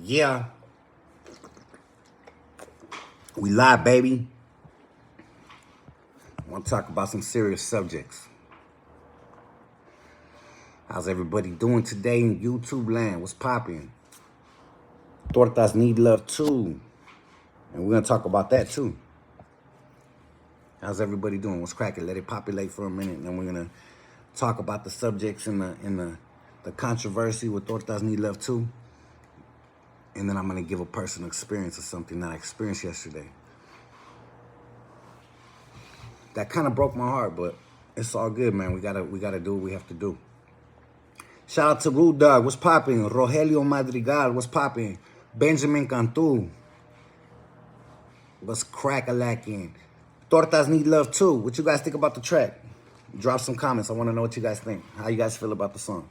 Yeah, we live, baby. I want to talk about some serious subjects. How's everybody doing today in YouTube land? What's popping? Tortas need love too. And we're going to talk about that too. How's everybody doing? What's cracking? Let it populate for a minute, and then we're going to talk about the subjects in the controversy with Tortas need love too. And then I'm going to give a personal experience of something that I experienced yesterday. That kind of broke my heart, but it's all good, man. We gotta do what we have to do. Shout out to Rude Dog, what's popping? Rogelio Madrigal, what's popping? Benjamin Cantu, what's crack-a-lacking? Tortas need love too. What you guys think about the track? Drop some comments. I want to know what you guys think. How you guys feel about the song?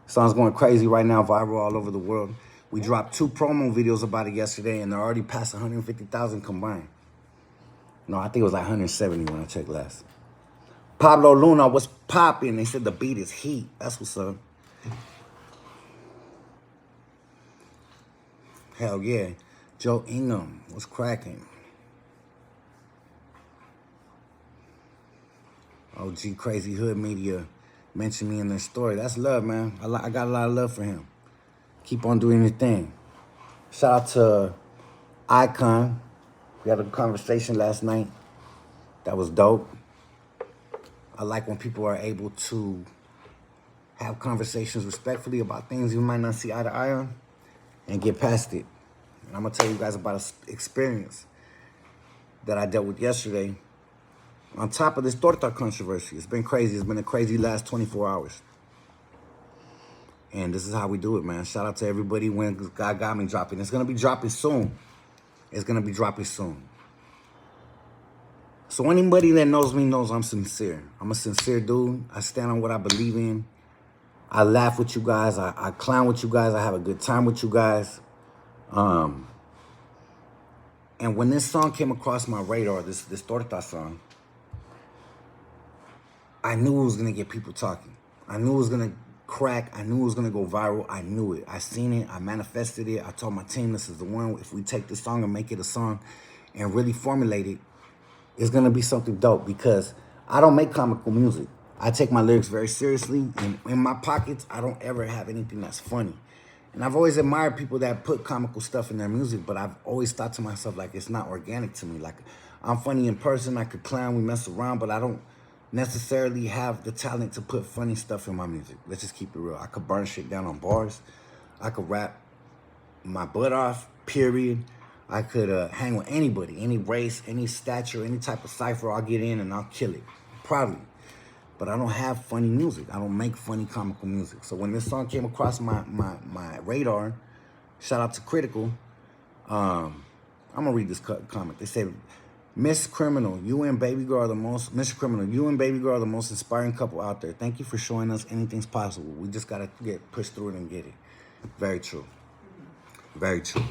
Song's going crazy right now, viral all over the world. We dropped 2 promo videos about it yesterday, and they're already past 150,000 combined. No, I think it was like 170 when I checked last. Pablo Luna, what's popping? They said the beat is heat. That's what's up. Hell yeah. Joe Ingham, what's cracking? OG Crazy Hood Media mentioned me in their story. That's love, man. I got a lot of love for him. Keep on doing your thing. Shout out to Icon. We had a conversation last night. That was dope. I like when people are able to have conversations respectfully about things you might not see eye to eye on and get past it. And I'm going to tell you guys about an experience that I dealt with yesterday on top of this Torta controversy. It's been crazy. It's been a crazy last 24 hours. And this is how we do it, man. Shout out to everybody when God got me dropping. It's going to be dropping soon. It's going to be dropping soon. So anybody that knows me knows I'm sincere. I'm a sincere dude. I stand on what I believe in. I laugh with you guys. I clown with you guys. I have a good time with you guys. And when this song came across my radar, this Torta song, I knew it was going to get people talking. I knew it was going to crack. I knew it was going to go viral. I knew it. I seen it. I manifested it. I told my team this is the one. If we take this song and make it a song and really formulate it, it's going to be something dope because I don't make comical music. I take my lyrics very seriously, and in my pockets, I don't ever have anything that's funny. And I've always admired people that put comical stuff in their music, but I've always thought to myself, like, it's not organic to me. Like, I'm funny in person. I could clown. We mess around, but I don't necessarily have the talent to put funny stuff in my music. Let's just keep it real. I could burn shit down on bars. I could rap my butt off, period. I could hang with anybody, any race, any stature, any type of cipher. I'll get in and I'll kill it, proudly. But I don't have funny music. I don't make funny comical music. So when this song came across my radar, shout out to Critical, I'm going to read this comment. They said, mr.criminal, you and baby girl are the most, mr.criminal, you and baby girl are the most inspiring couple out there. Thank you for showing us anything's possible. We just got to get pushed through it and get it. Very true. Very true.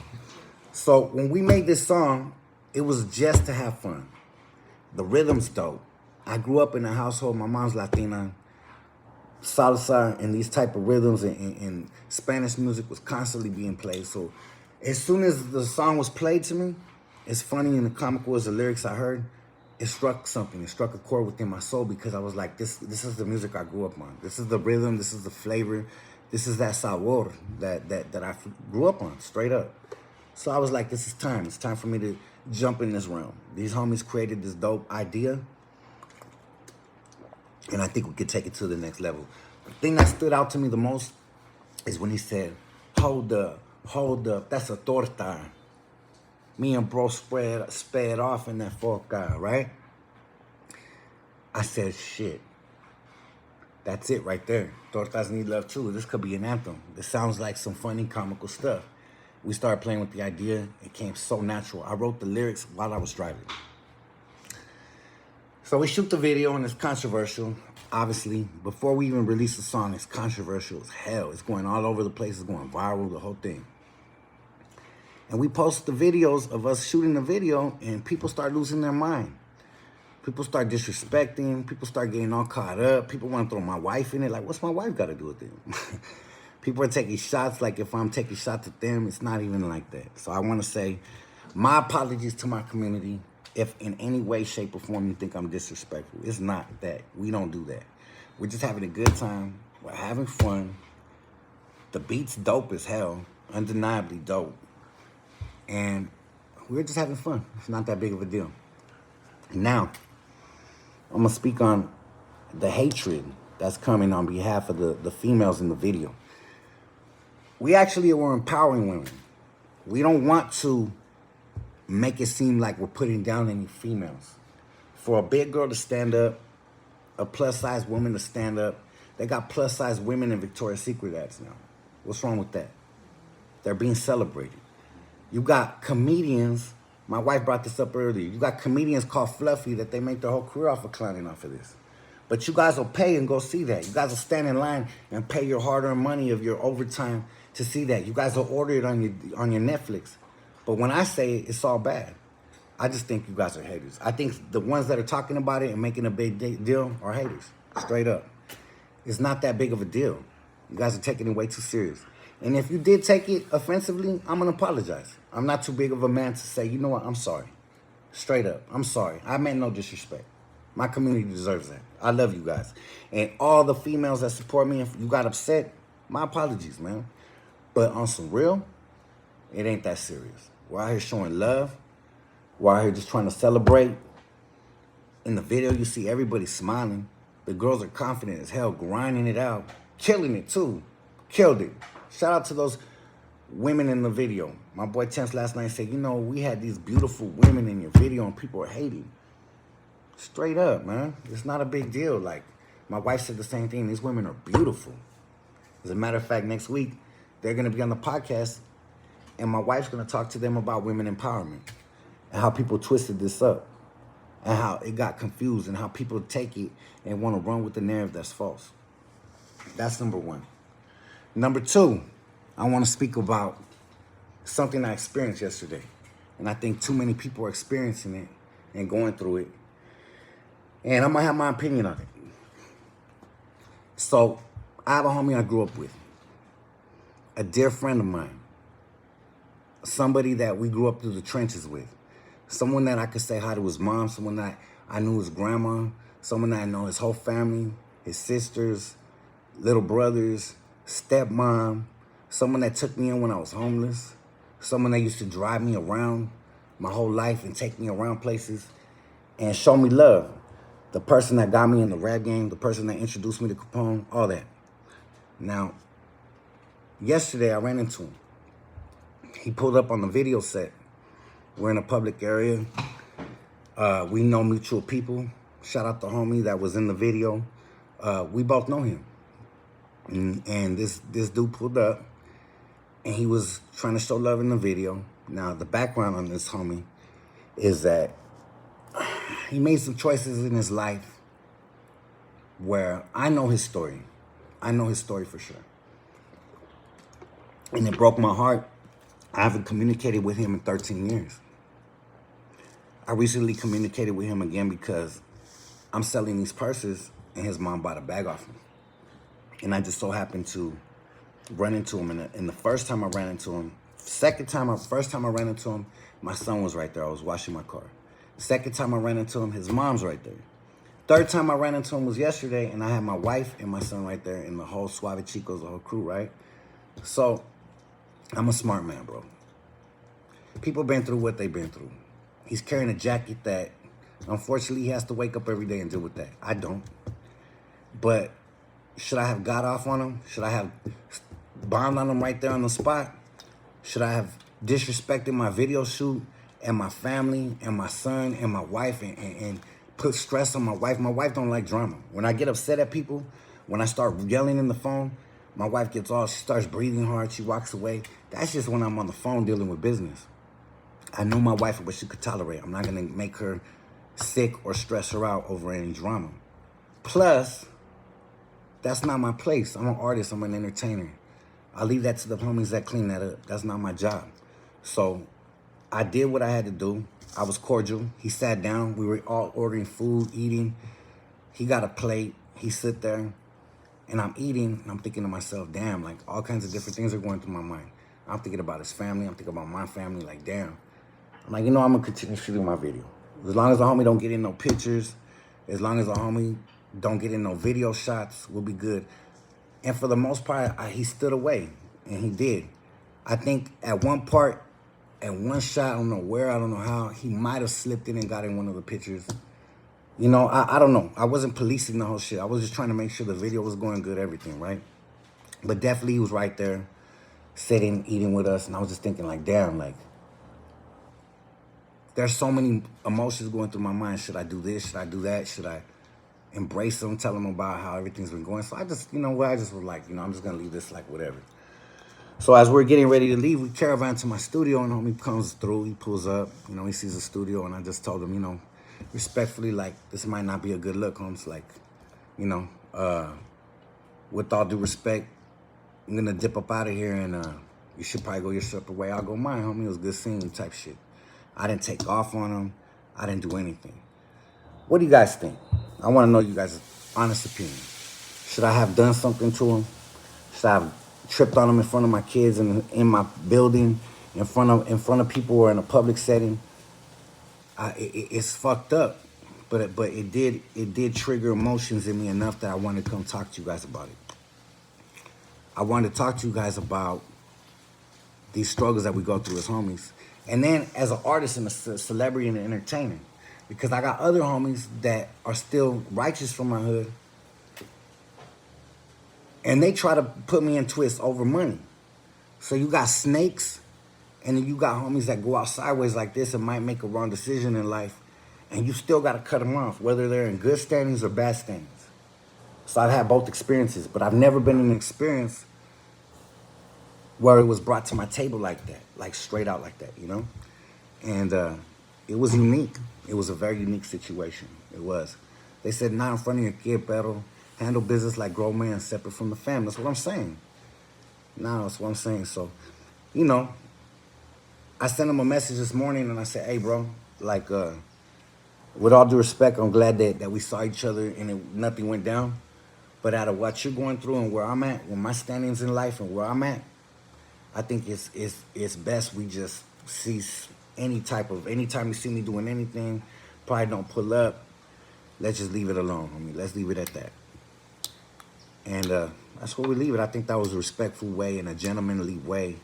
So when we made this song, it was just to have fun. The rhythm's dope. I grew up in a household, my mom's Latina, salsa and these type of rhythms and Spanish music was constantly being played. So as soon as the song was played to me, as funny and comical as the lyrics I heard, it struck something. It struck a chord within my soul because I was like, this is the music I grew up on. This is the rhythm. This is the flavor. This is that sabor that I grew up on, straight up. So I was like, this is time. It's time for me to jump in this realm. These homies created this dope idea, and I think we could take it to the next level. The thing that stood out to me the most is when he said, hold up, that's a torta. Me and bro sped off in that fork guy, right? I said, shit. That's it right there. Tortas need love too. This could be an anthem. This sounds like some funny, comical stuff. We started playing with the idea. It came so natural. I wrote the lyrics while I was driving. So we shoot the video, and it's controversial. Obviously, before we even release the song, it's controversial as hell. It's going all over the place. It's going viral, the whole thing. And we post the videos of us shooting the video, and people start losing their mind. People start disrespecting. People start getting all caught up. People want to throw my wife in it. Like, what's my wife got to do with it? People are taking shots like if I'm taking shots at them. It's not even like that. So I want to say my apologies to my community if in any way, shape, or form you think I'm disrespectful. It's not that. We don't do that. We're just having a good time. We're having fun. The beat's dope as hell. Undeniably dope. And we're just having fun. It's not that big of a deal. Now, I'm going to speak on the hatred that's coming on behalf of the females in the video. We actually were empowering women. We don't want to make it seem like we're putting down any females. For a big girl to stand up, a plus-size woman to stand up, they got plus-size women in Victoria's Secret ads now. What's wrong with that? They're being celebrated. You got comedians, my wife brought this up earlier, you got comedians called Fluffy that they make their whole career off of clowning off of this. But you guys will pay and go see that. You guys will stand in line and pay your hard-earned money of your overtime to see that. You guys will order it on your Netflix. But when I say it, it's all bad. I just think you guys are haters. I think the ones that are talking about it and making a big deal are haters, straight up. It's not that big of a deal. You guys are taking it way too serious. And if you did take it offensively, I'm going to apologize. I'm not too big of a man to say, you know what, I'm sorry. Straight up, I'm sorry. I meant no disrespect. My community deserves that. I love you guys. And all the females that support me, if you got upset, my apologies, man. But on some real, it ain't that serious. We're out here showing love. We're out here just trying to celebrate. In the video, you see everybody smiling. The girls are confident as hell, grinding it out, killing it too. Killed it. Shout out to those women in the video. My boy Temps last night said, you know, we had these beautiful women in your video and people are hating. Straight up, man. It's not a big deal. Like, my wife said the same thing. These women are beautiful. As a matter of fact, next week, they're going to be on the podcast, and my wife's going to talk to them about women empowerment and how people twisted this up and how it got confused and how people take it and want to run with the narrative that's false. That's number one. Number two, I want to speak about something I experienced yesterday, and I think too many people are experiencing it and going through it, and I'm going to have my opinion on it. So, I have a homie I grew up with, a dear friend of mine, somebody that we grew up through the trenches with, someone that I could say hi to his mom, someone that I knew his grandma, someone that I know his whole family, his sisters, little brothers, stepmom, someone that took me in when I was homeless, someone that used to drive me around my whole life and take me around places and show me love. The person that got me in the rap game, the person that introduced me to Capone, all that. Now, yesterday I ran into him. He pulled up on the video set. We're in a public area. We know mutual people. Shout out the homie that was in the video. We both know him. And this dude pulled up, and he was trying to show love in the video. Now, the background on this homie is that he made some choices in his life where I know his story. I know his story for sure. And it broke my heart. I haven't communicated with him in 13 years. I recently communicated with him again because I'm selling these purses, and his mom bought a bag off him. And I just so happened to run into him. And the first time I ran into him, first time I ran into him, my son was right there. I was washing my car. Second time I ran into him, his mom's right there. Third time I ran into him was yesterday, and I had my wife and my son right there, and the whole Suave Chicos, the whole crew, right? So, I'm a smart man, bro. People been through what they've been through. He's carrying a jacket that, unfortunately, he has to wake up every day and deal with that. I don't. But should I have got off on him? Should I have bombed on him right there on the spot? Should I have disrespected my video shoot and my family and my son and my wife and put stress on my wife? My wife don't like drama. When I get upset at people, when I start yelling in the phone, my wife gets all, she starts breathing hard, she walks away. That's just when I'm on the phone dealing with business. I know my wife what she could tolerate. I'm not gonna make her sick or stress her out over any drama. Plus, that's not my place. I'm an artist, I'm an entertainer. I leave that to the homies that clean that up. That's not my job. So I did what I had to do. I was cordial. He sat down. We were all ordering food, eating. He got a plate. He sit there. And I'm eating, and I'm thinking to myself, damn, like all kinds of different things are going through my mind. I'm thinking about his family. I'm thinking about my family. Like, damn. I'm like, I'm going to continue shooting my video. As long as the homie don't get in no pictures, as long as the homie don't get in no video shots, we'll be good. And for the most part, he stood away, and he did. I think at one part, at one shot, I don't know where, I don't know how, he might have slipped in and got in one of the pictures. I don't know. I wasn't policing the whole shit. I was just trying to make sure the video was going good, everything, right? But definitely he was right there, sitting, eating with us, and I was just thinking, like, damn, like, there's so many emotions going through my mind. Should I do this? Should I do that? Should I embrace them, tell them about how everything's been going? So I just, I just was like, I'm just going to leave this like whatever. So as we're getting ready to leave, we caravan to my studio, and homie comes through. He pulls up, he sees the studio, and I just told him, respectfully, like, this might not be a good look, Holmes. Like, with all due respect, I'm going to dip up out of here, and you should probably go your separate way. I'll go mine, homie. It was good seeing you type shit. I didn't take off on him. I didn't do anything. What do you guys think? I want to know you guys' honest opinion. Should I have done something to him? Should I have tripped on him in front of my kids in my building, in front of people or in a public setting? It's fucked up, but it did trigger emotions in me enough that I wanted to come talk to you guys about it. I wanted to talk to you guys about these struggles that we go through as homies. And then as an artist and a celebrity and an entertainer, because I got other homies that are still righteous from my hood, and they try to put me in twists over money. So you got snakes, and then you got homies that go out sideways like this and might make a wrong decision in life, and you still got to cut them off, whether they're in good standings or bad standings. So I've had both experiences, but I've never been in an experience where it was brought to my table like that, like straight out like that, And it was unique. It was a very unique situation. It was. They said, not in front of your kid, pero handle business like grown men separate from the family. That's what I'm saying. That's what I'm saying. So, I sent him a message this morning, and I said, hey, bro, like, with all due respect, I'm glad that we saw each other and nothing went down. But out of what you're going through and where I'm at, with my standings in life and where I'm at, I think it's best we just cease anytime you see me doing anything, probably don't pull up. Let's just leave it alone, homie. Let's leave it at that. And that's where we leave it. I think that was a respectful way and a gentlemanly way.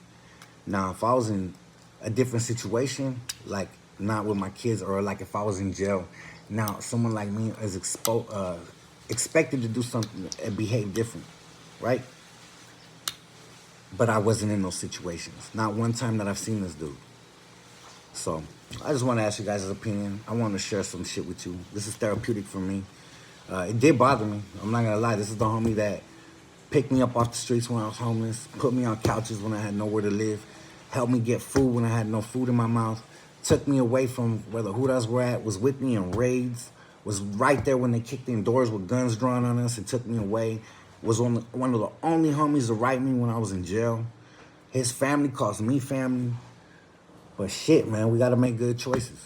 Now, if I was in a different situation, like not with my kids, or like if I was in jail, now someone like me is expected to do something and behave different, right? But I wasn't in those situations. Not one time that I've seen this dude. So I just want to ask you guys' opinion. I want to share some shit with you. This is therapeutic for me. It did bother me. I'm not going to lie. This is the homie that picked me up off the streets when I was homeless, put me on couches when I had nowhere to live, helped me get food when I had no food in my mouth, took me away from where the hoodas were at, was with me in raids, was right there when they kicked in doors with guns drawn on us and took me away, was one of the only homies to write me when I was in jail. His family calls me family. But shit, man, we got to make good choices.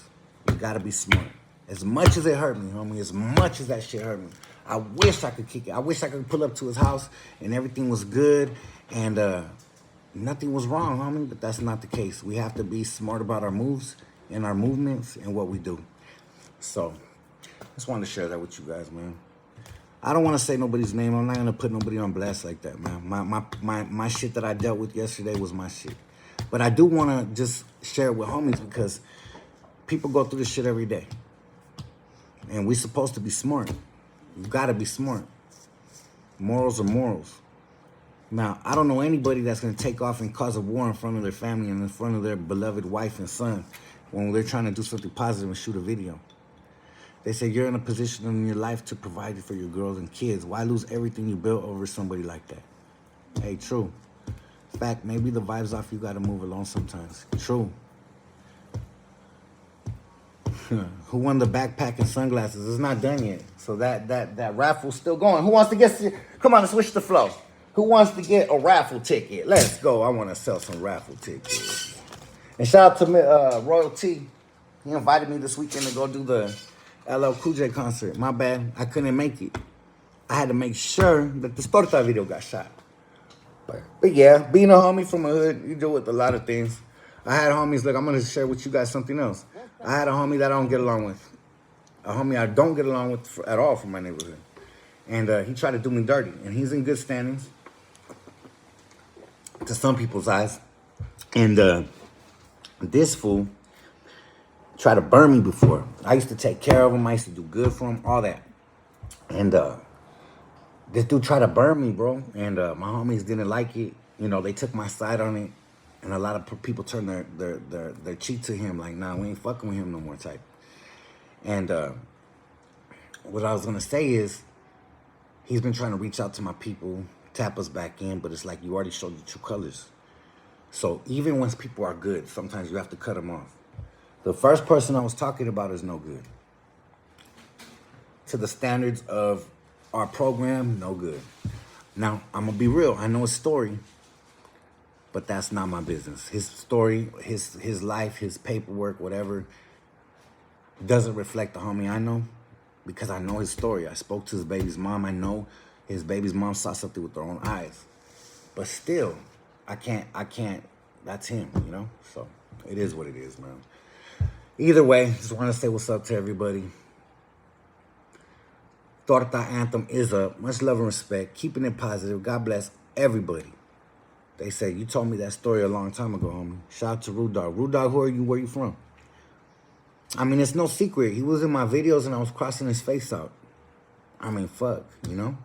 We got to be smart. As much as it hurt me, homie, as much as that shit hurt me, I wish I could kick it. I wish I could pull up to his house and everything was good and nothing was wrong, homie, but that's not the case. We have to be smart about our moves and our movements and what we do. So, just wanted to share that with you guys, man. I don't want to say nobody's name. I'm not going to put nobody on blast like that, man. My shit that I dealt with yesterday was my shit. But I do want to just share it with homies because people go through this shit every day. And we're supposed to be smart. You got to be smart. Morals are morals. Now, I don't know anybody that's going to take off and cause a war in front of their family and in front of their beloved wife and son when they're trying to do something positive and shoot a video. They say you're in a position in your life to provide for your girls and kids. Why lose everything you built over somebody like that? Hey, true. In fact, maybe the vibe's off, you got to move along sometimes. True. Who won the backpack and sunglasses? It's not done yet. So that raffle's still going. Who wants to get... Come on, let's switch the flow. Who wants to get a raffle ticket? Let's go. I want to sell some raffle tickets. And shout out to Royal T. He invited me this weekend to go do the LL Cool J concert. My bad. I couldn't make it. I had to make sure that this Torta video got shot. But yeah, being a homie from a hood, you deal with a lot of things. I had homies, look, I'm going to share with you guys something else. I had a homie that I don't get along with. A homie I don't get along with at all from my neighborhood. And he tried to do me dirty. And he's in good standings to some people's eyes. And this fool tried to burn me before. I used to take care of him. I used to do good for him, all that. And this dude tried to burn me, bro. And my homies didn't like it. You know, they took my side on it. And a lot of people turned their cheek to him. Like, nah, we ain't fucking with him no more type. And what I was going to say is, he's been trying to reach out to my people, tap us back in. But it's like you already showed your true colors. So even when people are good, sometimes you have to cut them off. The first person I was talking about is no good. To the standards of our program, no good. Now, I'm going to be real. I know his story, but that's not my business. His story, his life, his paperwork, whatever, doesn't reflect the homie I know because I know his story. I spoke to his baby's mom. I know his baby's mom saw something with their own eyes. But still, I can't, that's him, you know? So it is what it is, man. Either way, just want to say what's up to everybody. Torta anthem is up. Much love and respect. Keeping it positive. God bless everybody. They say, you told me that story a long time ago, homie. Shout out to Rude Dog. Rude Dog, who are you? Where you from? I mean, it's no secret. He was in my videos and I was crossing his face out. I mean, fuck, you know?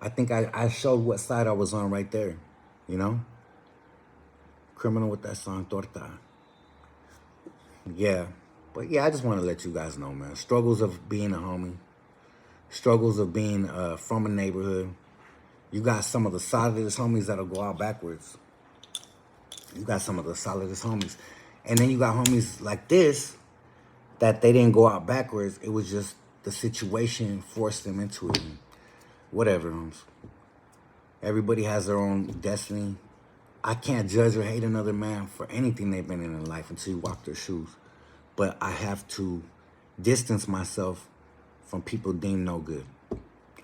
I think I showed what side I was on right there, you know? Criminal with that song, Torta. Yeah. But yeah, I just want to let you guys know, man. Struggles of being a homie. Struggles of being from a neighborhood. You got some of the solidest homies that'll go out backwards. You got some of the solidest homies. And then you got homies like this that they didn't go out backwards. It was just the situation forced them into it. And whatever, homes. Everybody has their own destiny. I can't judge or hate another man for anything they've been in life until you walk their shoes. But I have to distance myself from people deemed no good.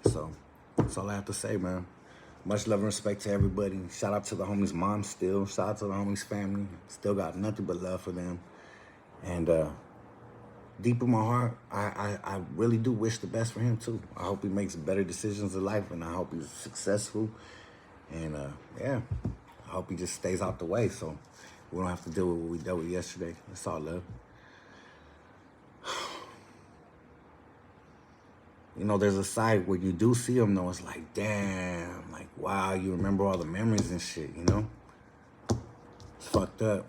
So that's all I have to say, man. Much love and respect to everybody. Shout out to the homies' mom still. Shout out to the homies' family. Still got nothing but love for them. And deep in my heart, I really do wish the best for him too. I hope he makes better decisions in life, and I hope he's successful. And yeah, I hope he just stays out the way so we don't have to deal with what we dealt with yesterday. That's all love. You know, there's a side where you do see him, though. It's like, damn, like, wow, you remember all the memories and shit, you know? It's fucked up,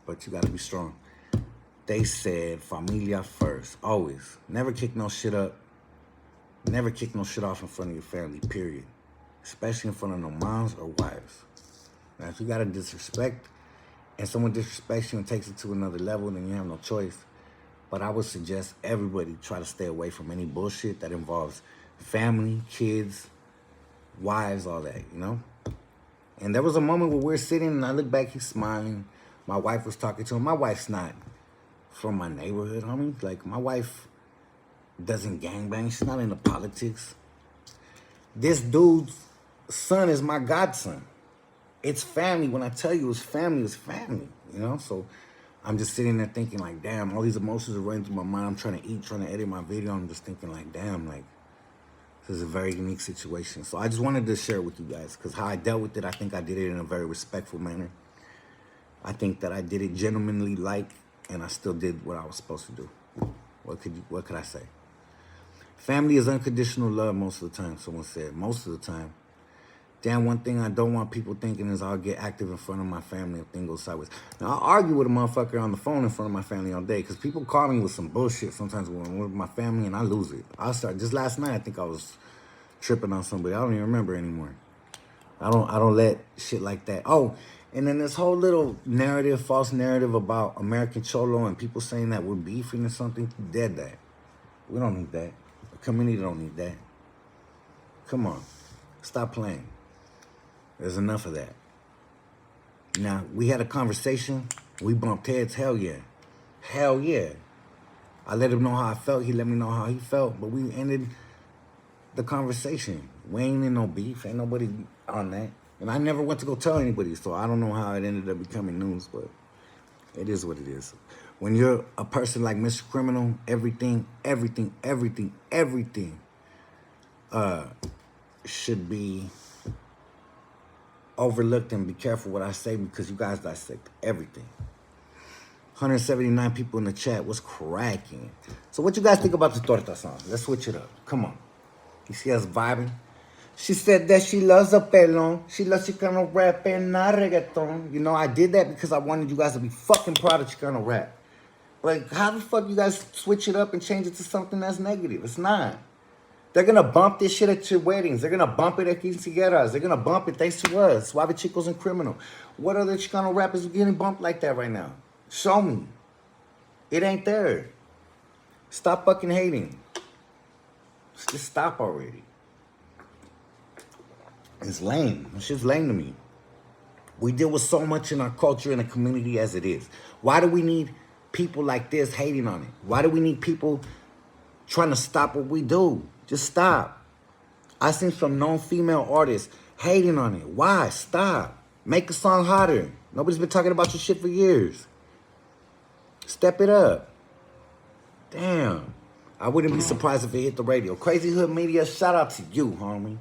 but you gotta be strong. They said familia first, always. Never kick no shit up. Never kick no shit off in front of your family, period. Especially in front of no moms or wives. Now, if you gotta disrespect, and someone disrespects you and takes it to another level, then you have no choice. But I would suggest everybody try to stay away from any bullshit that involves family, kids, wives, all that, you know? And there was a moment where we're sitting and I look back, he's smiling. My wife was talking to him. My wife's not from my neighborhood, homie. Like, my wife doesn't gangbang. She's not into politics. This dude's son is my godson. It's family. When I tell you it's family, you know? So I'm just sitting there thinking like, damn, all these emotions are running through my mind. I'm trying to eat, trying to edit my video. I'm just thinking like, damn, like, this is a very unique situation. So I just wanted to share it with you guys because how I dealt with it, I think I did it in a very respectful manner. I think that I did it gentlemanly and I still did what I was supposed to do. What could I say? Family is unconditional love most of the time, someone said. Most of the time. Damn, one thing I don't want people thinking is I'll get active in front of my family if things go sideways. Now, I'll argue with a motherfucker on the phone in front of my family all day because people call me with some bullshit sometimes when I'm with my family and I lose it. Just last night, I think I was tripping on somebody. I don't even remember anymore. I don't let shit like that. Oh, and then this whole little narrative, false narrative about American Cholo and people saying that we're beefing or something, dead that. We don't need that. The community don't need that. Come on. Stop playing. There's enough of that. Now, we had a conversation. We bumped heads. Hell yeah. Hell yeah. I let him know how I felt. He let me know how he felt. But we ended the conversation. We ain't in no beef. Ain't nobody on that. And I never went to go tell anybody, so I don't know how it ended up becoming news, but it is what it is. When you're a person like Mr. Criminal, everything should be overlooked, and be careful what I say, because you guys dissect everything. 179 people in the chat. What's cracking? So what you guys think about the Torta song? Let's switch it up. Come on. You see us vibing? She said that she loves a pelon. She loves Chicano rap and not reggaeton. You know, I did that because I wanted you guys to be fucking proud of Chicano rap. Like, how the fuck you guys switch it up and change it to something that's negative? It's not. They're going to bump this shit at your weddings. They're going to bump it at quinceañeras. They're going to bump it thanks to us. Suave Chicos and Criminal. What other Chicano rappers are getting bumped like that right now? Show me. It ain't there. Stop fucking hating. Just stop already. It's lame. It's just lame to me. We deal with so much in our culture and the community as it is. Why do we need people like this hating on it? Why do we need people trying to stop what we do? Just stop. I seen some known female artists hating on it. Why? Stop. Make a song hotter. Nobody's been talking about your shit for years. Step it up. Damn. I wouldn't be surprised if it hit the radio. Crazy Hood Media, shout out to you, homie.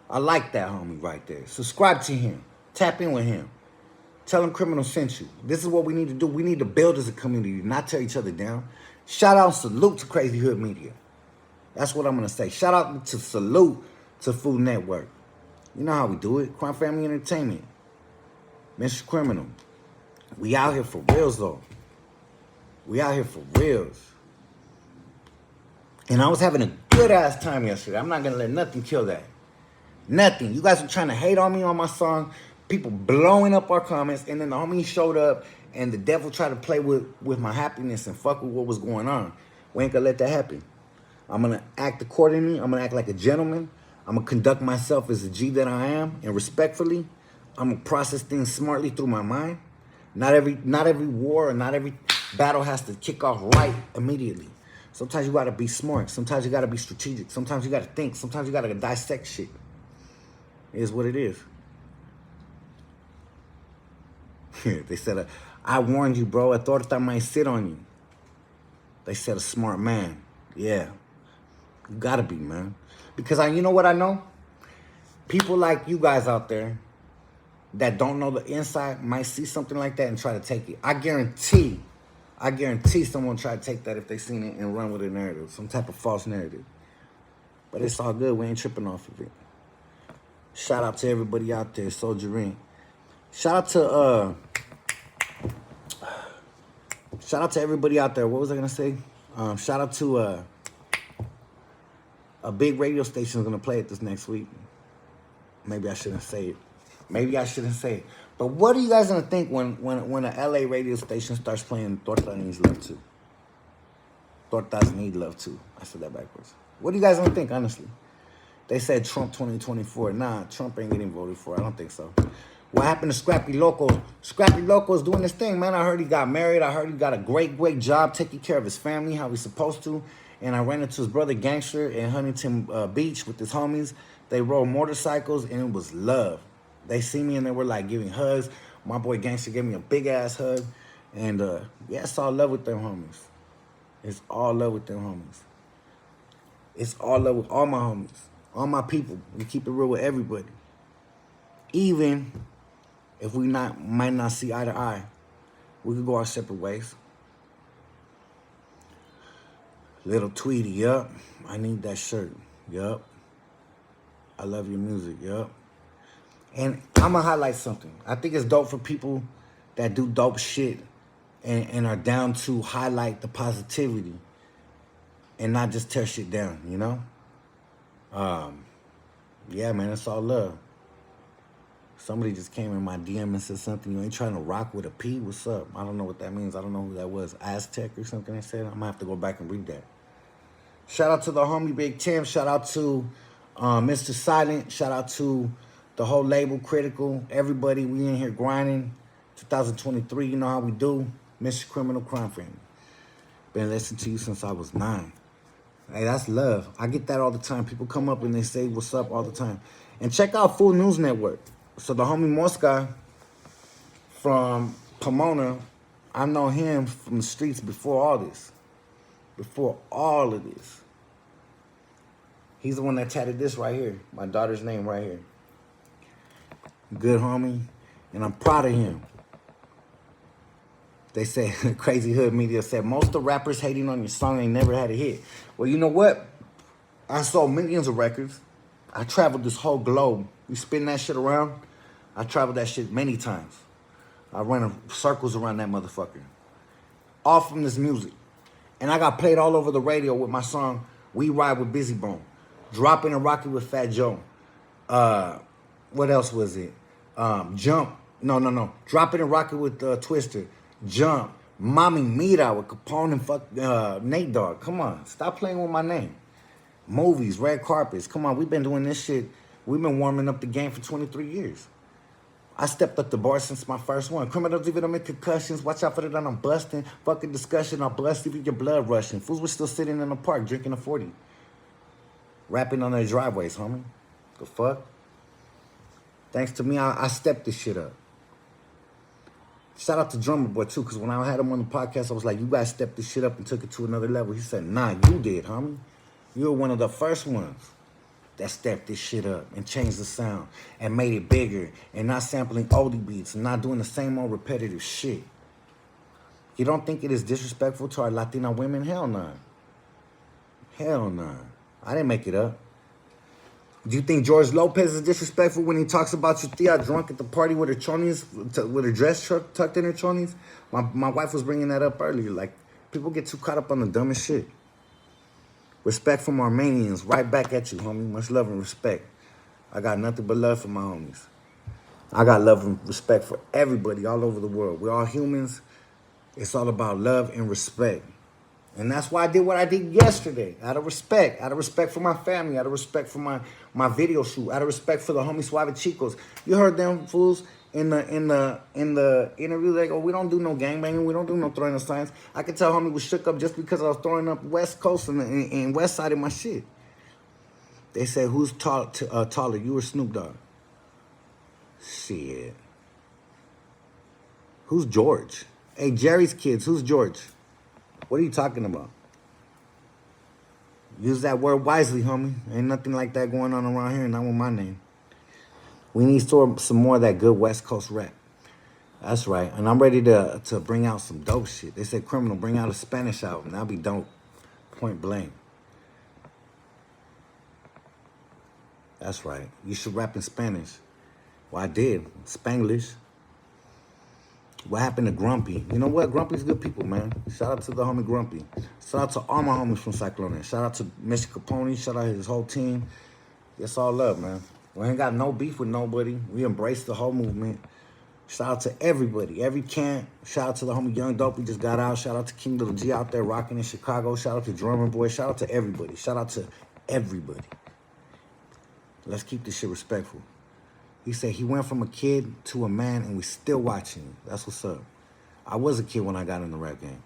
I like that homie right there. Subscribe to him. Tap in with him. Tell him Criminal sent you. This is what we need to do. We need to build as a community, not tear each other down. Shout out, salute to Crazy Hood Media. That's what I'm going to say. Shout out to salute to Food Network. You know how we do it. Crime Family Entertainment. Mr. Criminal. We out here for reals, though. We out here for reals. And I was having a good-ass time yesterday. I'm not going to let nothing kill that. Nothing. You guys were trying to hate on me on my song. People blowing up our comments. And then the homie showed up. And the devil tried to play with my happiness and fuck with what was going on. We ain't going to let that happen. I'm going to act accordingly. I'm going to act like a gentleman. I'm going to conduct myself as a G that I am. And respectfully, I'm going to process things smartly through my mind. Not every war or not every battle has to kick off right immediately. Sometimes you got to be smart. Sometimes you got to be strategic. Sometimes you got to think. Sometimes you got to dissect shit. It is what it is. They said, I warned you, bro. I thought I might sit on you. They said a smart man. Yeah. You got to be, man. Because you know what I know? People like you guys out there that don't know the inside might see something like that and try to take it. I guarantee someone try to take that if they seen it and run with a narrative, some type of false narrative. But it's all good. We ain't tripping off of it. Shout out to everybody out there, soldiering. Shout out to everybody out there. What was I gonna say? Shout out to a big radio station is gonna play it this next week. Maybe I shouldn't say it. But what are you guys gonna think when a LA radio station starts playing Torta Needs Love Too? Tortas Need Love Too. I said that backwards. What are you guys gonna think, honestly? They said Trump 2024. Nah, Trump ain't getting voted for. I don't think so. What happened to Scrappy Loco? Scrappy Loco is doing this thing, man. I heard he got married. I heard he got a great job taking care of his family, how he's supposed to. And I ran into his brother Gangster in Huntington Beach with his homies. They rode motorcycles, and it was love. They see me, and they were, like, giving hugs. My boy Gangster gave me a big-ass hug. And, yeah, it's all love with them homies. It's all love with them homies. It's all love with all my homies. All my people. We keep it real with everybody. Even if we might not see eye to eye, we could go our separate ways. Little Tweety, yup. I need that shirt, yup. I love your music, yup. And I'm going to highlight something. I think it's dope for people that do dope shit and are down to highlight the positivity and not just tear shit down, you know? Yeah, man, it's all love. Somebody just came in my DM and said something. You ain't trying to rock with a P? What's up? I don't know what that means. I don't know who that was. Aztec or something they said? I'm going to have to go back and read that. Shout out to the homie Big Tim. Shout out to Mr. Silent. Shout out to the whole label, Critical. Everybody, we in here grinding. 2023, you know how we do. Mr. Criminal Crime Family. Been listening to you since I was 9. Hey, that's love. I get that all the time. People come up and they say what's up all the time. And check out Full News Network. So the homie Mosca from Pomona, I know him from the streets before all this. Before all of this. He's the one that tatted this right here. My daughter's name right here. Good homie. And I'm proud of him. They say, Crazy Hood Media said, most of the rappers hating on your song ain't never had a hit. Well, you know what? I sold millions of records. I traveled this whole globe. You spin that shit around, I traveled that shit many times. I ran circles around that motherfucker. All from this music. And I got played all over the radio with my song, We Ride with Busy Bone. Dropping and Rocking with Fat Joe. What else was it? Jump. No. Dropping and Rocking with Twister. Jump. Mommy Mira with Capone and Nate Dogg. Come on. Stop playing with my name. Movies, red carpets. Come on. We've been doing this shit. We've been warming up the game for 23 years. I stepped up the bar since my first one. Criminals even don't make concussions. Watch out for that I'm busting. Fucking discussion. I'll bust even your blood rushing. Fools were still sitting in the park drinking a 40. Rapping on their driveways, homie. The fuck? Thanks to me, I stepped this shit up. Shout out to Drummer Boy, too, because when I had him on the podcast, I was like, you guys stepped this shit up and took it to another level. He said, nah, you did, homie. You were one of the first ones that stepped this shit up and changed the sound and made it bigger and not sampling oldie beats and not doing the same old repetitive shit. You don't think it is disrespectful to our Latina women? Hell no. Hell no. I didn't make it up. Do you think George Lopez is disrespectful when he talks about your tia drunk at the party with her chonies, with her dress tucked in her chonies? My wife was bringing that up earlier. Like, people get too caught up on the dumbest shit. Respect from Armenians. Right back at you, homie. Much love and respect. I got nothing but love for my homies. I got love and respect for everybody all over the world. We're all humans. It's all about love and respect. And that's why I did what I did yesterday. Out of respect. Out of respect for my family. Out of respect for my video shoot. Out of respect for the homie Suave Chicos. You heard them fools in the interview. They go, we don't do no gangbanging. We don't do no throwing of signs. I could tell homie was shook up just because I was throwing up West Coast and West Side of my shit. They said, who's taller, you or Snoop Dogg? Shit. Who's George? Hey, Jerry's kids, who's George? What are you talking about? Use that word wisely, homie. Ain't nothing like that going on around here, not with my name. We need some more of that good West Coast rap. That's right. And I'm ready to bring out some dope shit. They said, Criminal, bring out a Spanish album. That'll be dope. Point blank. That's right. You should rap in Spanish. Well, I did. Spanglish. What happened to Grumpy? You know what? Grumpy's good people, man. Shout out to the homie Grumpy. Shout out to all my homies from Cyclone. Shout out to Mr. Capone. Shout out his whole team. It's all love, man. We ain't got no beef with nobody. We embrace the whole movement. Shout out to everybody, every camp. Shout out to the homie Young Dope we just got out. Shout out to King Little G out there rocking in Chicago. Shout out to Drummer Boy. Shout out to everybody. Shout out to everybody. Let's keep this shit respectful. He said he went from a kid to a man and we still watching. That's what's up. I was a kid when I got in the rap game.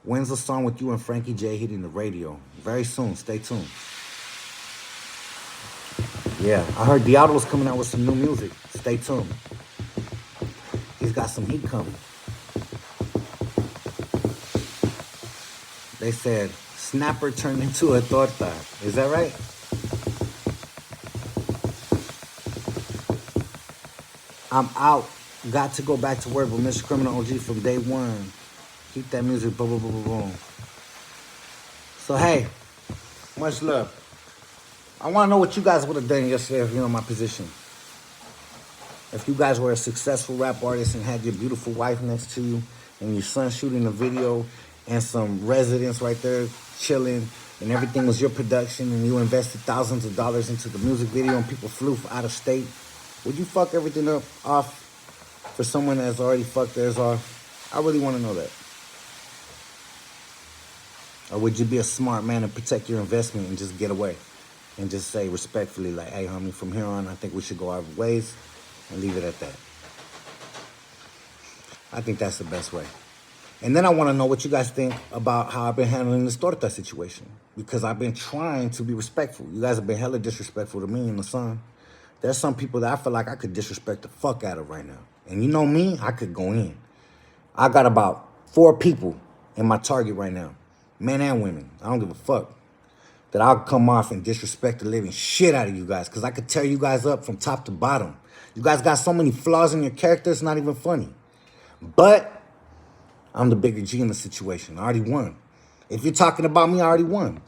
When's the song with you and Frankie J hitting the radio? Very soon. Stay tuned. Yeah, I heard Diablo's coming out with some new music. Stay tuned. He's got some heat coming. They said Snapper turned into a Torta. Is that right? I'm out. Got to go back to work with Mr. Criminal OG from day one. Keep that music, boom, boom, boom, boom, boom. So, hey, much love. I want to know what you guys would have done yesterday if you're in my position. If you guys were a successful rap artist and had your beautiful wife next to you and your son shooting a video and some residents right there chilling and everything was your production and you invested thousands of dollars into the music video and people flew out of state, would you fuck everything up off for someone that's already fucked theirs off? I really want to know that. Or would you be a smart man and protect your investment and just get away? And just say respectfully, like, hey, homie, from here on, I think we should go our ways and leave it at that. I think that's the best way. And then I want to know what you guys think about how I've been handling this Torta situation. Because I've been trying to be respectful. You guys have been hella disrespectful to me and the son. There's some people that I feel like I could disrespect the fuck out of right now. And you know me, I could go in. I got about 4 people in my target right now. Men and women. I don't give a fuck. That I'll come off and disrespect the living shit out of you guys. Because I could tear you guys up from top to bottom. You guys got so many flaws in your character, it's not even funny. But I'm the bigger G in the situation. I already won. If you're talking about me, I already won.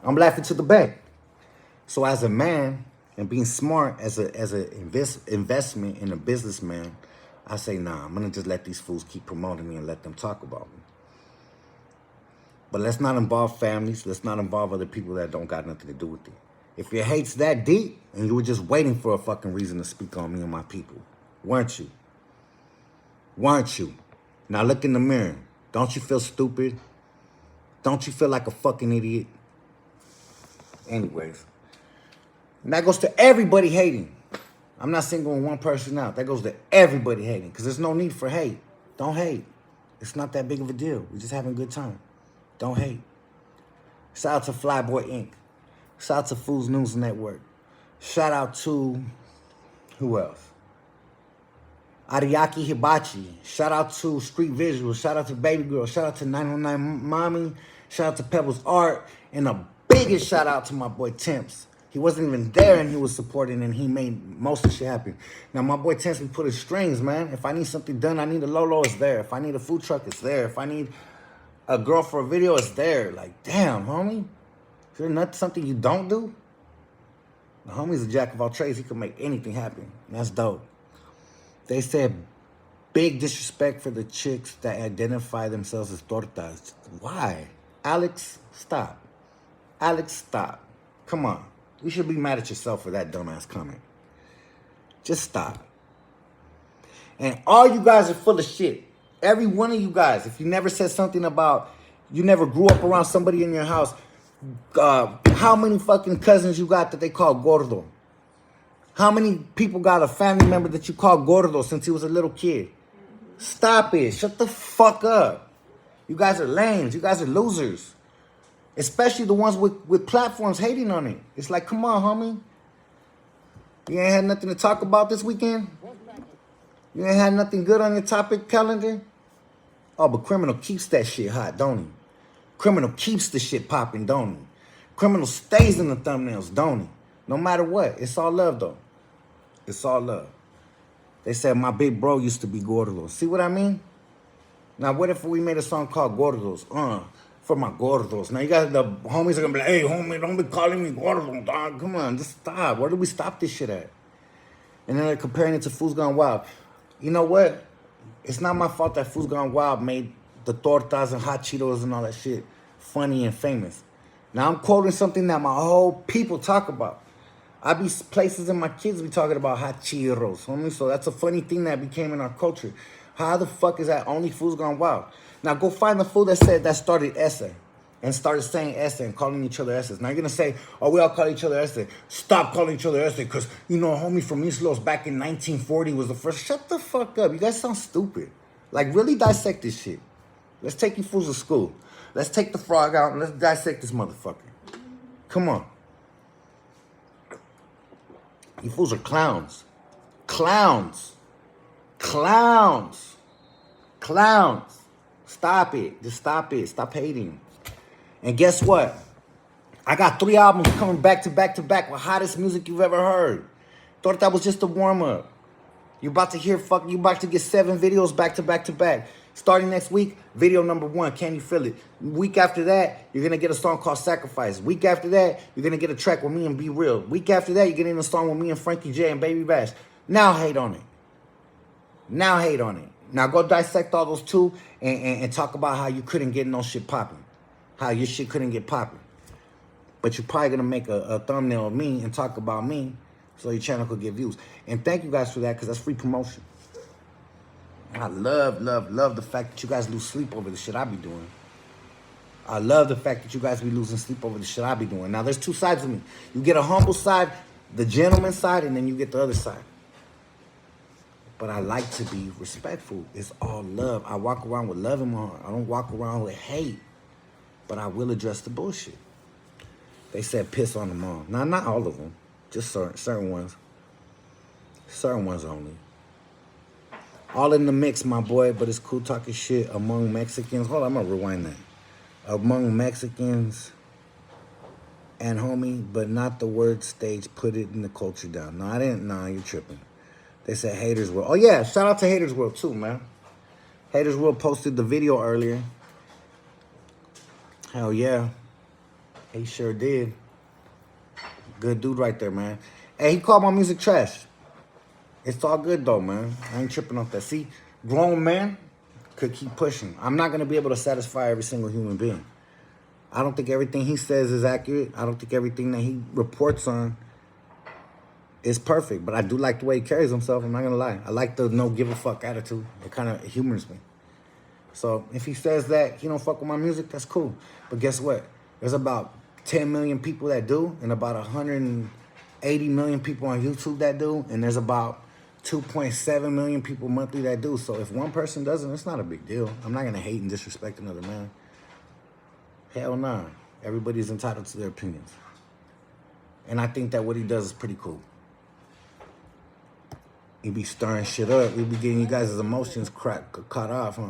I'm laughing to the bank. So as a man and being smart as an investment in a businessman, I say, nah, I'm going to just let these fools keep promoting me and let them talk about me. But let's not involve families. Let's not involve other people that don't got nothing to do with it. If your hate's that deep and you were just waiting for a fucking reason to speak on me and my people, weren't you? Weren't you? Now look in the mirror. Don't you feel stupid? Don't you feel like a fucking idiot? Anyways. And that goes to everybody hating. I'm not singling one person out. That goes to everybody hating. Because there's no need for hate. Don't hate. It's not that big of a deal. We're just having a good time. Don't hate. Shout out to Flyboy Inc. Shout out to Fools News Network. Shout out to... who else? Ariaki Hibachi. Shout out to Street Visuals. Shout out to Baby Girl. Shout out to 909 Mommy. Shout out to Pebbles Art. And the biggest shout out to my boy Temps. He wasn't even there and he was supporting and he made most of the shit happen. Now my boy Temps, we put his strings, man. If I need something done, I need a Lolo, it's there. If I need a food truck, it's there. If I need a girl for a video, it's there. Like, damn, homie. Is there not something you don't do? The homie's a jack of all trades. He can make anything happen. That's dope. They said big disrespect for the chicks that identify themselves as tortas. Why? Alex, stop. Alex, stop. Come on. You should be mad at yourself for that dumbass comment. Just stop. And all you guys are full of shit. Every one of you guys. If you never said something about, you never grew up around somebody in your house, how many fucking cousins you got that they call gordo? How many people got a family member that you call gordo since he was a little kid? Stop it. Shut the fuck up. You guys are lames. You guys are losers. Especially the ones with platforms hating on it. It's like, come on, homie. You ain't had nothing to talk about this weekend? You ain't had nothing good on your topic calendar? Oh, but Criminal keeps that shit hot, don't he? Criminal keeps the shit popping, don't he? Criminal stays in the thumbnails, don't he? No matter what. It's all love, though. It's all love. They said my big bro used to be gordos. See what I mean? Now, what if we made a song called Gordos? For my gordos. Now, you guys, the homies are going to be like, hey, homie, don't be calling me gordo, dog. Come on, just stop. Where do we stop this shit at? And then they're comparing it to Fools Gone Wild. You know what? It's not my fault that Fools Gone Wild made the tortas and hot Cheetos and all that shit funny and famous. Now, I'm quoting something that my whole people talk about. I be places and my kids be talking about hot Cheetos, homie. So that's a funny thing that became in our culture. How the fuck is that only Fools Gone Wild? Now go find the fool that started essay and started saying essay and calling each other essays. Now you're gonna say, oh, we all call each other essay. Stop calling each other essay because, you know, a homie from East Los back in 1940 was the first. Shut the fuck up. You guys sound stupid. Like, really dissect this shit. Let's take you fools to school. Let's take the frog out and let's dissect this motherfucker. Come on. You fools are clowns. Clowns. Clowns. Clowns. Stop it. Just stop it. Stop hating. And guess what? I got 3 albums coming back to back to back with hottest music you've ever heard. Thought that was just a warm-up. You're about to hear you about to get 7 videos back to back to back. Starting next week, video number 1, Can You Feel It? Week after that, you're going to get a song called Sacrifice. Week after that, you're going to get a track with me and Be Real. Week after that, you're getting a song with me and Frankie J and Baby Bash. Now hate on it. Now hate on it. Now go dissect all those too and talk about how you couldn't get no shit popping. How your shit couldn't get popping. But you're probably going to make a thumbnail of me and talk about me so your channel could get views. And thank you guys for that because that's free promotion. I love the fact that you guys lose sleep over the shit I be doing. I love the fact that you guys be losing sleep over the shit I be doing. Now, there's 2 sides of me. You get a humble side, the gentleman side, and then you get the other side. But I like to be respectful. It's all love. I walk around with love in my heart. I don't walk around with hate. But I will address the bullshit. They said piss on them all. Now, not all of them. Just certain ones. Certain ones only. All in the mix, my boy, but it's cool talking shit among Mexicans. Hold on, I'm gonna rewind that. Among Mexicans and homie, but not the word stage, put it in the culture down. No, I didn't. Nah, you're tripping. They said Haters World. Oh, yeah, shout out to Haters World, too, man. Haters World posted the video earlier. Hell yeah. He sure did. Good dude right there, man. Hey, he called my music trash. It's all good, though, man. I ain't tripping off that. See, grown man could keep pushing. I'm not going to be able to satisfy every single human being. I don't think everything he says is accurate. I don't think everything that he reports on is perfect. But I do like the way he carries himself. I'm not going to lie. I like the no give a fuck attitude. It kind of humors me. So if he says that he don't fuck with my music, that's cool. But guess what? There's about 10 million people that do, and about 180 million people on YouTube that do, and there's about 2.7 million people monthly that do. So if one person doesn't, it's not a big deal. I'm not going to hate and disrespect another man. Hell nah. Everybody's entitled to their opinions. And I think that what he does is pretty cool. He be stirring shit up. We be getting you guys' emotions caught off, huh?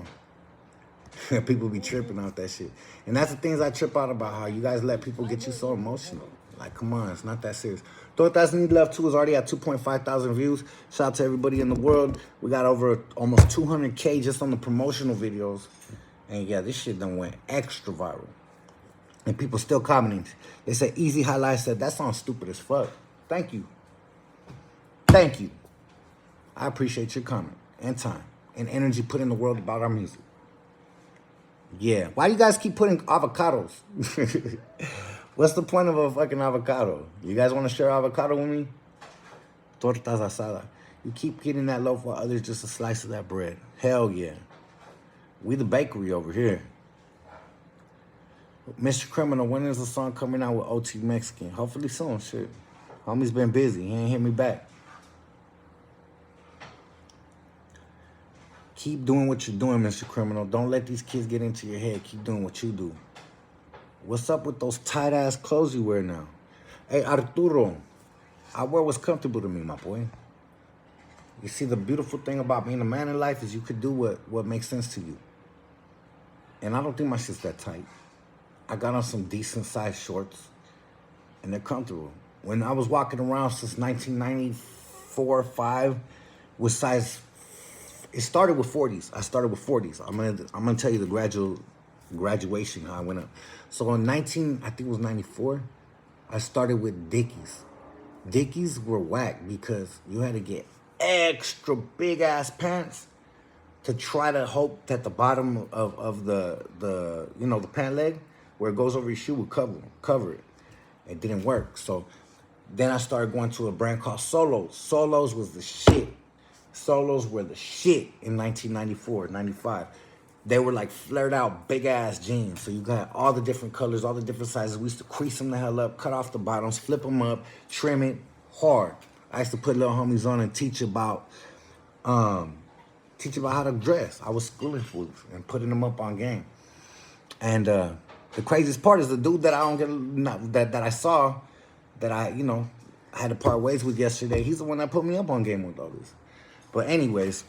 People be tripping off that shit. And that's the things I trip out about, how you guys let people get you so emotional. Like, come on, it's not that serious. Torta Need Love 2 is already at 2.5 thousand views. Shout out to everybody in the world. We got over almost 200K just on the promotional videos. And yeah, this shit done went extra viral. And people still commenting. They say, Easy Highlight said, that sounds stupid as fuck. Thank you. Thank you. I appreciate your comment and time and energy put in the world about our music. Yeah. Why you guys keep putting avocados? What's the point of a fucking avocado? You guys want to share avocado with me? Tortas asada. You keep getting that loaf while others just a slice of that bread. Hell yeah. We the bakery over here. Mr. Criminal, when is the song coming out with OT Mexican? Hopefully soon, shit. Homie's been busy. He ain't hit me back. Keep doing what you're doing, Mr. Criminal. Don't let these kids get into your head. Keep doing what you do. What's up with those tight-ass clothes you wear now? Hey, Arturo, I wear what's comfortable to me, my boy. You see, the beautiful thing about being a man in life is you could do what makes sense to you. And I don't think my shit's that tight. I got on some decent-sized shorts, and they're comfortable. When I was walking around since 1994 or 5 with size... It started with 40s. I started with 40s. I'm gonna tell you the graduation, how I went up. So in I think it was 94, I started with Dickies. Dickies were whack because you had to get extra big ass pants to try to hope that the bottom of the you know, the pant leg where it goes over your shoe would cover it. It didn't work. So then I started going to a brand called Solos. Solos was the shit. Solos were the shit in 1994, 95. They were like flared out, big ass jeans. So you got all the different colors, all the different sizes. We used to crease them the hell up, cut off the bottoms, flip them up, trim it hard. I used to put little homies on and teach about how to dress. I was schooling fools and putting them up on game. And the craziest part is the dude that I don't get, that I saw, that I had to part ways with yesterday. He's the one that put me up on game with all this. But anyways,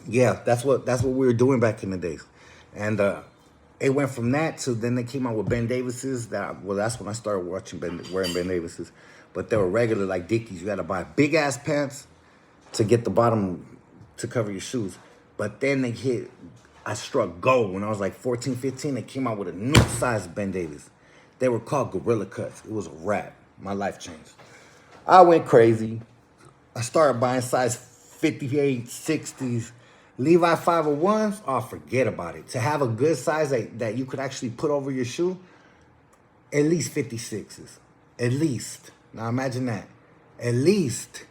yeah, that's what we were doing back in the days. And it went from that to then they came out with Ben Davis's. That's when I started wearing Ben Davis's. But they were regular like Dickies. You got to buy big ass pants to get the bottom to cover your shoes. But then I struck gold when I was like 14, 15. They came out with a new size Ben Davis. They were called Gorilla Cuts. It was a wrap. My life changed. I went crazy. I started buying size 58, 60s. Levi 501s, oh, forget about it. To have a good size that you could actually put over your shoe, at least 56s. At least. Now imagine that. At least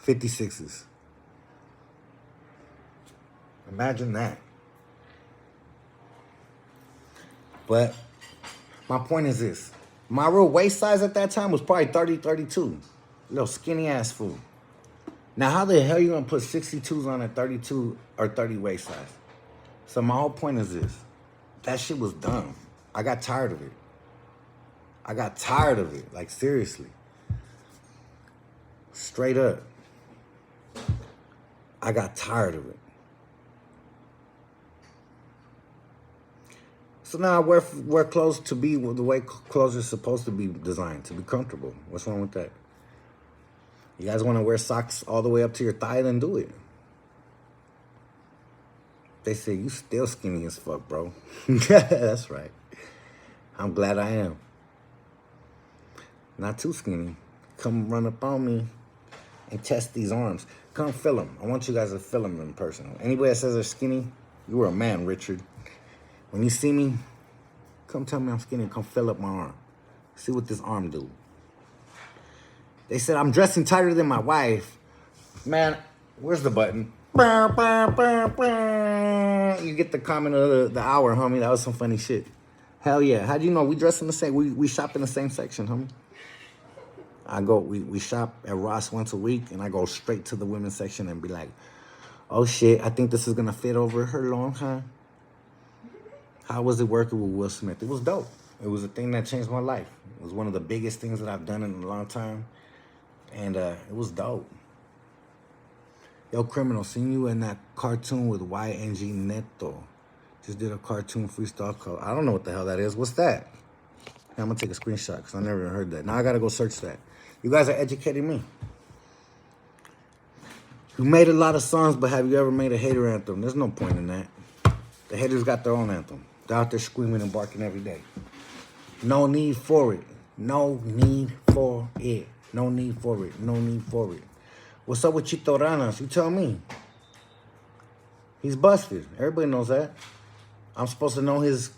56s. Imagine that. But my point is this. My real waist size at that time was probably 30, 32. Little skinny ass fool. Now, how the hell you gonna put 62s on a 32 or 30 waist size? So my whole point is this. That shit was dumb. I got tired of it. I got tired of it. Like, seriously. Straight up. I got tired of it. So now I wear clothes to be the way clothes are supposed to be designed, to be comfortable. What's wrong with that? You guys want to wear socks all the way up to your thigh, then do it. They say, you still skinny as fuck, bro. That's right. I'm glad I am. Not too skinny. Come run up on me and test these arms. Come feel them. I want you guys to feel them in person. Anybody that says they're skinny, you are a man, Richard. When you see me, come tell me I'm skinny. Come fill up my arm. See what this arm do. They said I'm dressing tighter than my wife. Man, where's the button? You get the comment of the hour, homie. That was some funny shit. Hell yeah. How'd you know? We dress in the same, we shop in the same section, homie. We shop at Ross once a week, and I go straight to the women's section and be like, oh shit, I think this is gonna fit over her long, huh? How was it working with Will Smith? It was dope. It was a thing that changed my life. It was one of the biggest things that I've done in a long time. And it was dope. Yo, Criminal, seen you in that cartoon with YNG Neto. Just did a cartoon freestyle called, I don't know what the hell that is. What's that? I'm gonna take a screenshot because I never even heard that. Now I gotta go search that. You guys are educating me. You made a lot of songs, but have you ever made a hater anthem? There's no point in that. The haters got their own anthem. They're out there screaming and barking every day. No need for it. No need for it. No need for it. No need for it. What's up with Chito Ranas? You tell me. He's busted. Everybody knows that. I'm supposed to know his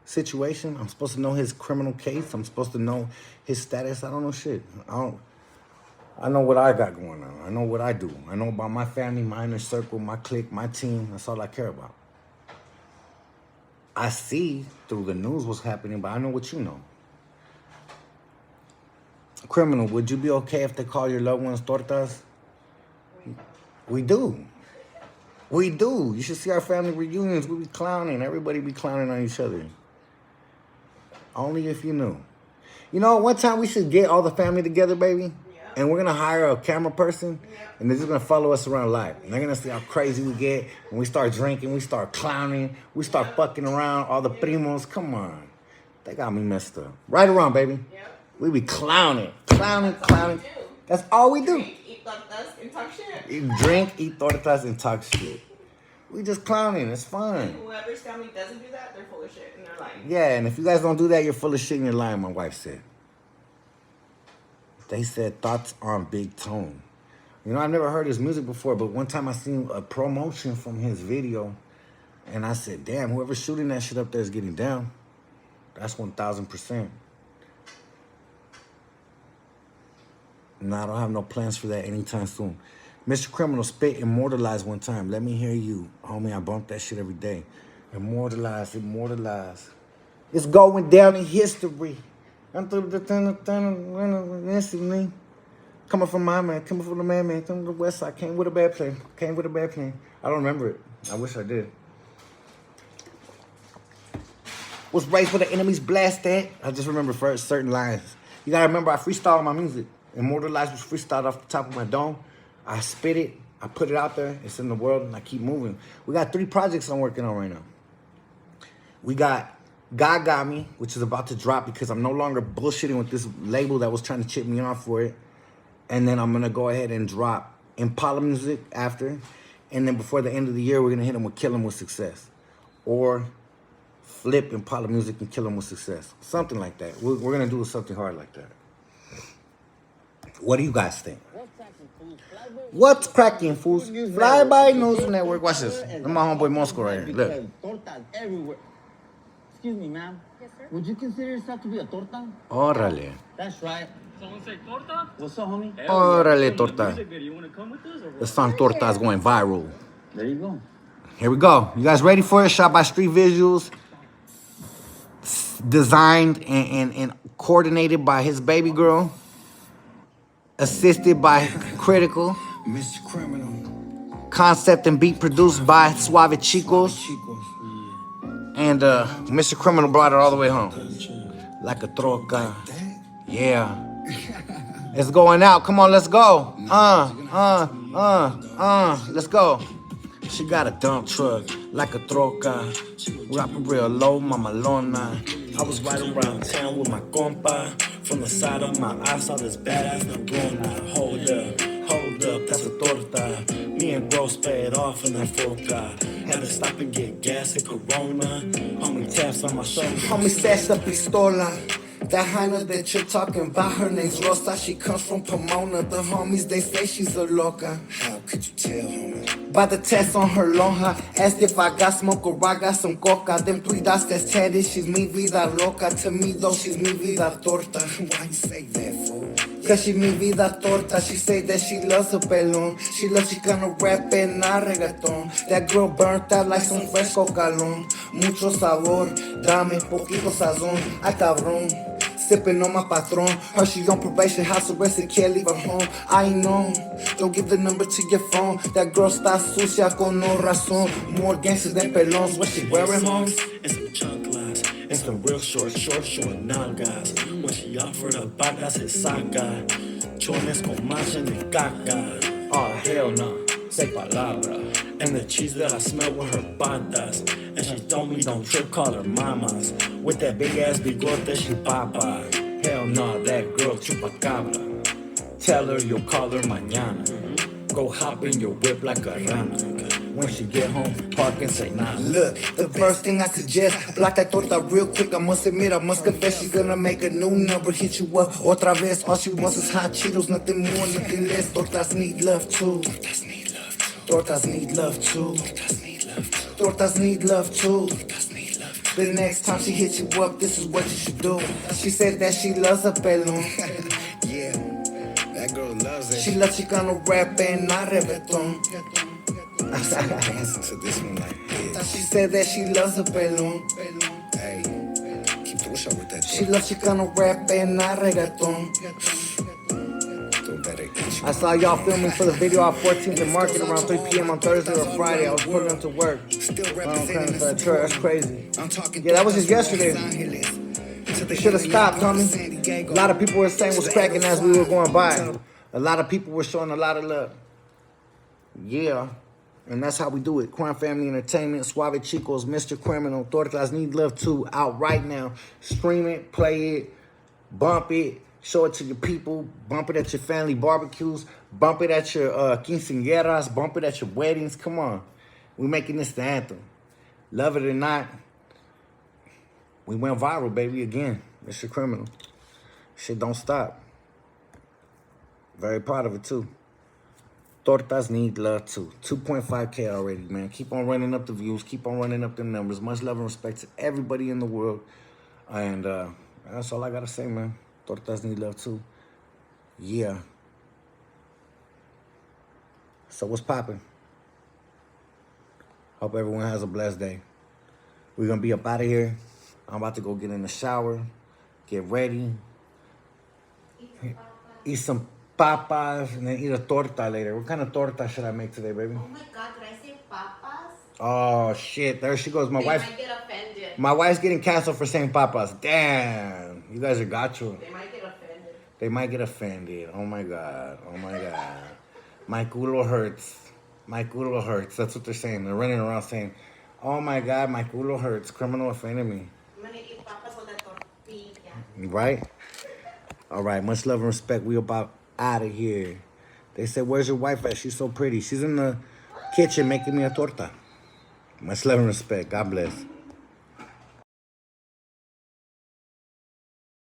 situation. I'm supposed to know his criminal case. I'm supposed to know his status. I don't know shit. I know what I got going on. I know what I do. I know about my family, my inner circle, my clique, my team. That's all I care about. I see through the news what's happening, but I know what you know. Criminal, would you be okay if they call your loved ones tortas? We do. We do. You should see our family reunions. We be clowning. Everybody be clowning on each other. Only if you knew. You know, one time we should get all the family together, baby. Yeah. And we're going to hire a camera person. Yeah. And they're just going to follow us around live. And they're going to see how crazy we get. When we start drinking, we start clowning. We start fucking around. All the primos. Come on. They got me messed up. Right around, baby. Yeah. We be clowning. Clowning. That's all we do. Eat tortas and talk shit. Drink, eat tortas, and talk shit. We just clowning. It's fun. And whoever's family doesn't do that, they're full of shit and they're lying. Yeah, and if you guys don't do that, you're full of shit and you're lying, my wife said. They said thoughts on Big Tone. You know, I've never heard his music before, but one time I seen a promotion from his video, and I said, damn, whoever's shooting that shit up there is getting down. That's 1,000%. No, I don't have no plans for that anytime soon. Mr. Criminal spit immortalized one time. Let me hear you. Homie, I bump that shit every day. Immortalized. It's going down in history. Coming from my man, coming from the man, coming from the west side. Came with a bad plan. I don't remember it. I wish I did. Was raised where the enemies blast at. I just remember first certain lines. You gotta remember I freestyle my music. Immortalized was freestyled off the top of my dome. I spit it, I put it out there, it's in the world, and I keep moving. We got 3 projects I'm working on right now. We got God Got Me, which is about to drop because I'm no longer bullshitting with this label that was trying to chip me off for it. And then I'm gonna go ahead and drop Impala Music after. And then before the end of the year, we're gonna hit them with Kill 'Em With Success. Or flip Impala Music and Kill 'Em With Success. Something like that. We're gonna do something hard like that. What do you guys think? What's cracking, fools? Fly by News Network. Watch this. I'm my homeboy Moscow right here. Look. Excuse me, ma'am. Yes, sir. Would you consider yourself to be a torta? Órale. That's right. Someone say torta? What's up, homie? Órale, torta. You want to come with us or what? The song Torta is going viral. There you go. Here we go. You guys ready for it? Shot by Street Visuals. Designed and coordinated by his baby girl. Assisted by Critical. Mr. Criminal. Concept and beat produced by Suave Chicos. And Mr. Criminal brought it all the way home. Like a troca. Yeah. It's going out. Come on, let's go. Let's go. She got a dump truck like a troca. Rapping real low, mamalona. I was riding around town with my compa. From the side of my eye, saw this badass Nagona. Hold up, that's a torta. Me and bro sped off in that foca. Had to stop and get gas at Corona. Homie taps on my shoulder. Homie stashed the pistola. That Hina that you're talking about, her name's Rosa. She comes from Pomona. The homies, they say she's a loca. How could you tell, homie? By the test on her lonja. Asked if I got smoke or I got some coca. Them 3 dots that's tatted, she's mi vida loca. To me though, she's mi vida torta. Why you say that, fool? Cause she mi vida torta. She say that she loves a pelon. She loves Chicano rap and not reggaeton. That girl burnt out like some fresco calon. Mucho sabor, dame poquito sazon. Ay cabrón. Sipping on my patron. Her she on probation, house arrested, can't leave her home. I know, don't give the number to your phone. That girl está sucia con no razón. More gangsters than pelons. What she wearing, homes? And some chanclas, and some real short nalgas. When she offered a patas and saca. Chones con mancha de caca. Oh hell no, say palabra. And the cheese that I smell with her patas. And she told me don't trip, call her mamas. With that big ass bigote, she papa. Hell no, that girl chupacabra. Tell her you'll call her mañana. Go hop in your whip like a rana. When she get home, park and say nah. Look, the first thing I suggest, block that torta real quick. I must admit, I must confess, she's gonna make a new number, hit you up otra vez. All she wants is hot Cheetos, nothing more, nothing less. Tortas need love too. Tortas need love too. Tortas need love too. The next time she hits you up, this is what you should do. She said that she loves a pelon. Yeah, that girl loves it. She loves Chicano rap and not reggaeton. Dancing to this one like this. She said that she loves a pelon. Hey, keep the shot with that. She loves Chicano rap and not reggaeton. I saw y'all filming for the video off 14th and Market around 3 p.m. on Thursday or Friday. I was putting them to work. That's crazy. Yeah, that was just yesterday. You should have stopped, homie. A lot of people were saying what's cracking as we were going by. A lot of people were showing a lot of love. Yeah. And that's how we do it. Crime Family Entertainment, Suave Chicos, Mr. Criminal, Tortas Need Love 2, out right now. Stream it, play it, bump it. Show it to your people. Bump it at your family barbecues. Bump it at your quinceañeras. Bump it at your weddings. Come on. We're making this the anthem. Love it or not, we went viral, baby, again. Mr. Criminal. Shit don't stop. Very proud of it, too. Tortas need love, too. 2.5K already, man. Keep on running up the views. Keep on running up the numbers. Much love and respect to everybody in the world. And that's all I got to say, man. Tortas need love too. Yeah. So what's poppin'? Hope everyone has a blessed day. We're gonna be up out of here. I'm about to go get in the shower, get ready, eat some papas, and then eat a torta later. What kind of torta should I make today, baby? Oh my God, did I say papas? Oh shit! There she goes. They might get offended. My wife's getting canceled for saying papas. Damn, you guys are gacho. They might get offended. They might get offended. Oh my God. Oh my God. My culo hurts. My culo hurts. That's what they're saying. They're running around saying, oh my God, my culo hurts. Criminal offended me. I'm gonna eat papas with a tortilla. Right? All right. Much love and respect. We about out of here. They said, where's your wife at? She's so pretty. She's in the kitchen making me a torta. Much love and respect. God bless.